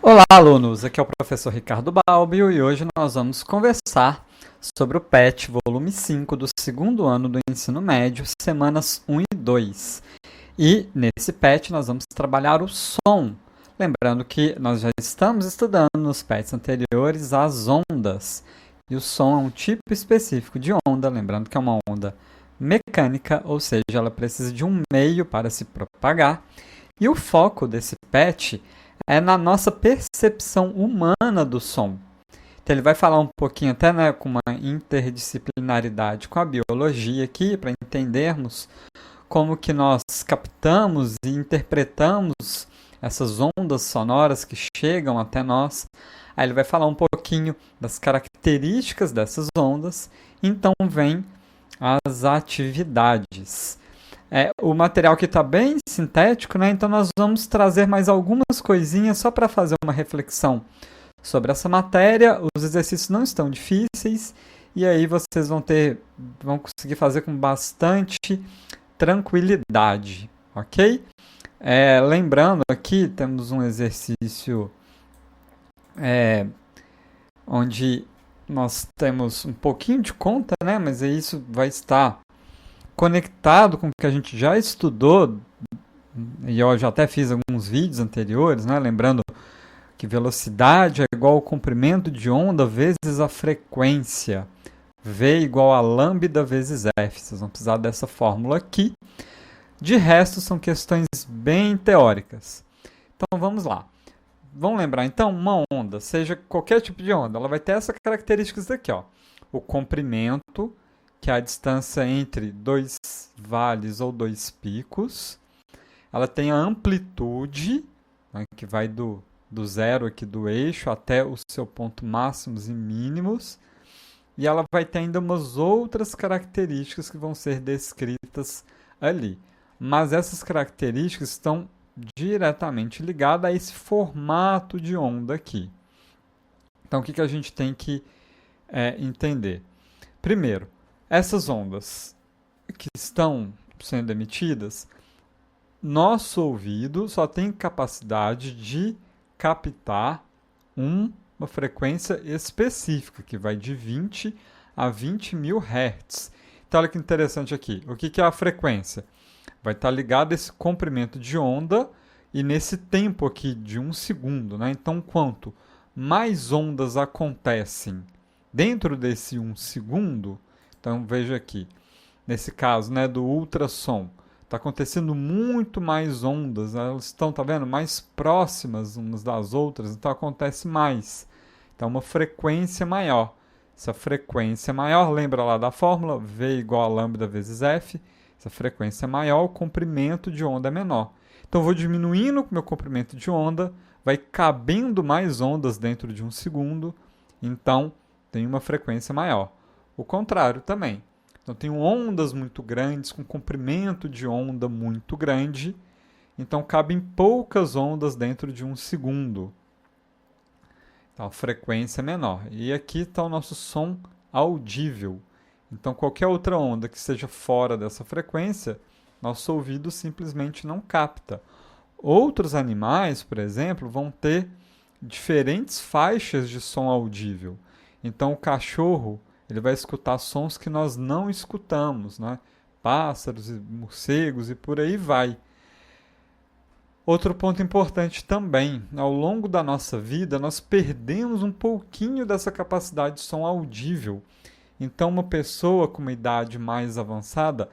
Olá, alunos! Aqui é o professor Ricardo Balbio e hoje nós vamos conversar sobre o PET volume 5 do segundo ano do ensino médio, semanas 1 e 2. E nesse PET nós vamos trabalhar o som. Lembrando que nós já estamos estudando nos PETs anteriores as ondas. E o som é um tipo específico de onda, lembrando que é uma onda mecânica, ou seja, ela precisa de um meio para se propagar. E o foco desse PET é na nossa percepção humana do som. Então ele vai falar um pouquinho até com uma interdisciplinaridade com a biologia aqui, para entendermos como que nós captamos e interpretamos essas ondas sonoras que chegam até nós. Aí ele vai falar um pouquinho das características dessas ondas, então vem as atividades. O material aqui está bem sintético, né? Então nós vamos trazer mais algumas coisinhas só para fazer uma reflexão sobre essa matéria. Os exercícios não estão difíceis e aí vocês vão conseguir fazer com bastante tranquilidade, ok? Lembrando aqui, temos um exercício onde nós temos um pouquinho de conta, né? Mas isso vai estar conectado com o que a gente já estudou, e eu já até fiz alguns vídeos anteriores, né? Lembrando que velocidade é igual ao comprimento de onda vezes a frequência. V igual a lambda vezes F. Vocês vão precisar dessa fórmula aqui. De resto, são questões bem teóricas. Então, vamos lá. Vamos lembrar, então, uma onda, seja qualquer tipo de onda, ela vai ter essas características daqui, ó. O comprimento, que é a distância entre dois vales ou dois picos. Ela tem a amplitude, né, que vai do zero aqui do eixo até o seu ponto máximos e mínimos. E ela vai ter ainda umas outras características que vão ser descritas ali. Mas essas características estão diretamente ligadas a esse formato de onda aqui. Então, o que a gente tem que entender? Primeiro, essas ondas que estão sendo emitidas, nosso ouvido só tem capacidade de captar uma frequência específica, que vai de 20 a 20 mil Hz. Então, olha que interessante aqui. O que é a frequência? Vai estar ligado a esse comprimento de onda e nesse tempo aqui de 1 segundo. Né? Então, quanto mais ondas acontecem dentro desse 1 segundo, então veja aqui, nesse caso, né, do ultrassom, está acontecendo muito mais ondas, né? Elas estão, tá vendo, mais próximas umas das outras, então acontece mais. Então, uma frequência maior. Essa frequência maior, lembra lá da fórmula, V igual a lambda vezes F. Essa frequência é maior, o comprimento de onda é menor. Então, eu vou diminuindo o meu comprimento de onda, vai cabendo mais ondas dentro de 1 segundo, então tem uma frequência maior. O contrário também. Então, tenho ondas muito grandes, com comprimento de onda muito grande. Então, cabem poucas ondas dentro de 1 segundo. Então, a frequência é menor. E aqui está o nosso som audível. Então, qualquer outra onda que esteja fora dessa frequência, nosso ouvido simplesmente não capta. Outros animais, por exemplo, vão ter diferentes faixas de som audível. Então, o cachorro ele vai escutar sons que nós não escutamos, né? Pássaros, morcegos e por aí vai. Outro ponto importante também, ao longo da nossa vida, nós perdemos um pouquinho dessa capacidade de som audível. Então, uma pessoa com uma idade mais avançada,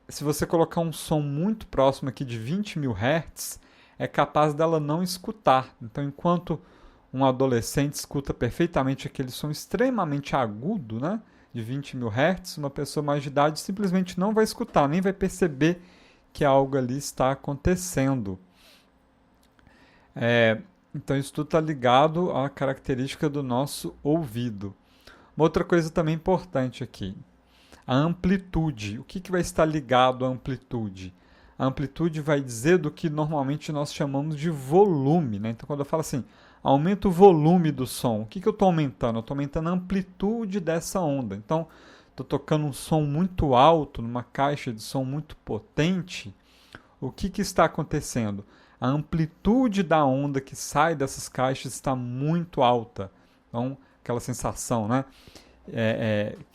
se você colocar um som muito próximo aqui de 20 mil Hz, é capaz dela não escutar. Então, enquanto um adolescente escuta perfeitamente aquele som extremamente agudo, né, de 20 mil Hz, uma pessoa mais de idade simplesmente não vai escutar, nem vai perceber que algo ali está acontecendo. Então, isso tudo está ligado à característica do nosso ouvido. Uma outra coisa também importante aqui, a amplitude. O que vai estar ligado à amplitude? A amplitude vai dizer do que normalmente nós chamamos de volume. Né? Então, quando eu falo assim, aumenta o volume do som, o que eu estou aumentando? Eu estou aumentando a amplitude dessa onda. Então, estou tocando um som muito alto, numa caixa de som muito potente. O que está acontecendo? a amplitude da onda que sai dessas caixas está muito alta. Então, aquela sensação, né?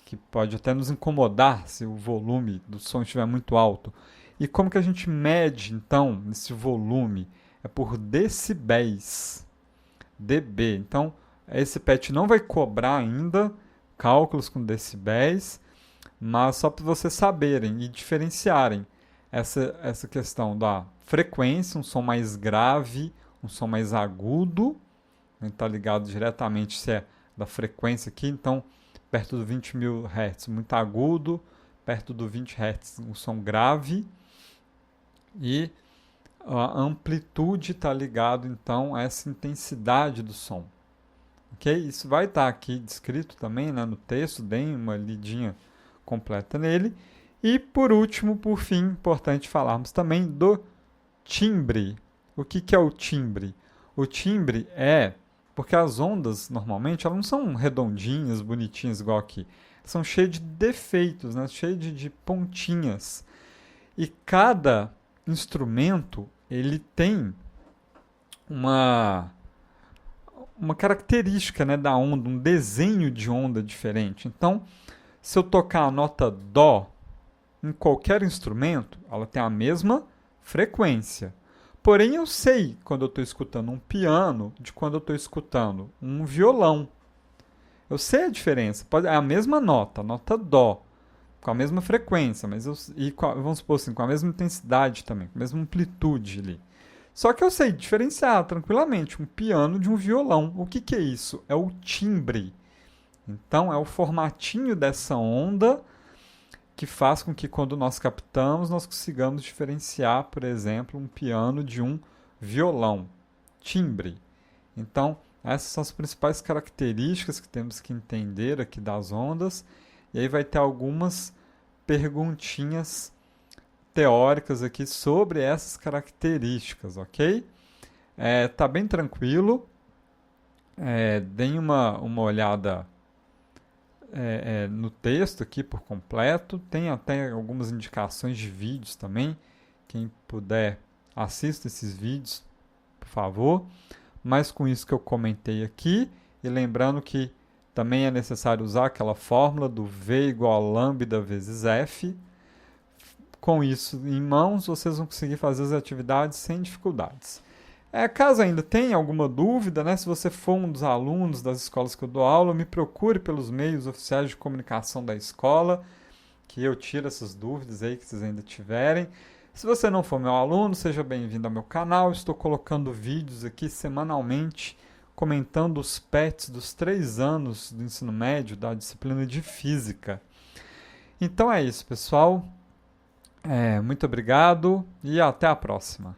Que pode até nos incomodar se o volume do som estiver muito alto. E como que a gente mede, então, esse volume? É por decibéis, dB. Então, esse PET não vai cobrar ainda cálculos com decibéis, mas só para vocês saberem e diferenciarem essa questão da frequência, um som mais grave, um som mais agudo, está ligado diretamente se é da frequência aqui, então perto do 20.000 Hz, muito agudo, perto do 20 Hz, um som grave, e a amplitude está ligado então a essa intensidade do som. Ok? Isso vai estar aqui descrito também, né, no texto, deem uma lidinha completa nele. E por último, por fim, importante falarmos também do timbre. O que é o timbre? O timbre é porque as ondas normalmente elas não são redondinhas, bonitinhas igual aqui. São cheias de defeitos, né? Cheias de pontinhas. E cada instrumento ele tem uma característica, né, da onda, um desenho de onda diferente. Então, se eu tocar a nota Dó em qualquer instrumento, ela tem a mesma frequência. Porém, eu sei quando eu estou escutando um piano de quando eu estou escutando um violão. Eu sei a diferença. É a mesma nota, a nota Dó, com a mesma frequência, mas vamos supor assim, com a mesma intensidade também, com a mesma amplitude ali. Só que eu sei diferenciar tranquilamente um piano de um violão. O que é isso? É o timbre. Então, é o formatinho dessa onda que faz com que quando nós captamos, nós consigamos diferenciar, por exemplo, um piano de um violão. Timbre. Então, essas são as principais características que temos que entender aqui das ondas. E aí vai ter algumas perguntinhas teóricas aqui sobre essas características, ok? Tá bem tranquilo. Deem uma olhada no texto aqui por completo. Tem até algumas indicações de vídeos também. Quem puder, assista esses vídeos, por favor. Mas com isso que eu comentei aqui, e lembrando que também é necessário usar aquela fórmula do V igual a lambda vezes F. Com isso em mãos, vocês vão conseguir fazer as atividades sem dificuldades. Caso ainda tenha alguma dúvida, né, se você for um dos alunos das escolas que eu dou aula, me procure pelos meios oficiais de comunicação da escola, que eu tiro essas dúvidas aí que vocês ainda tiverem. Se você não for meu aluno, seja bem-vindo ao meu canal. Estou colocando vídeos aqui semanalmente, comentando os PETs dos 3 anos do ensino médio da disciplina de Física. Então é isso, pessoal. Muito obrigado e até a próxima.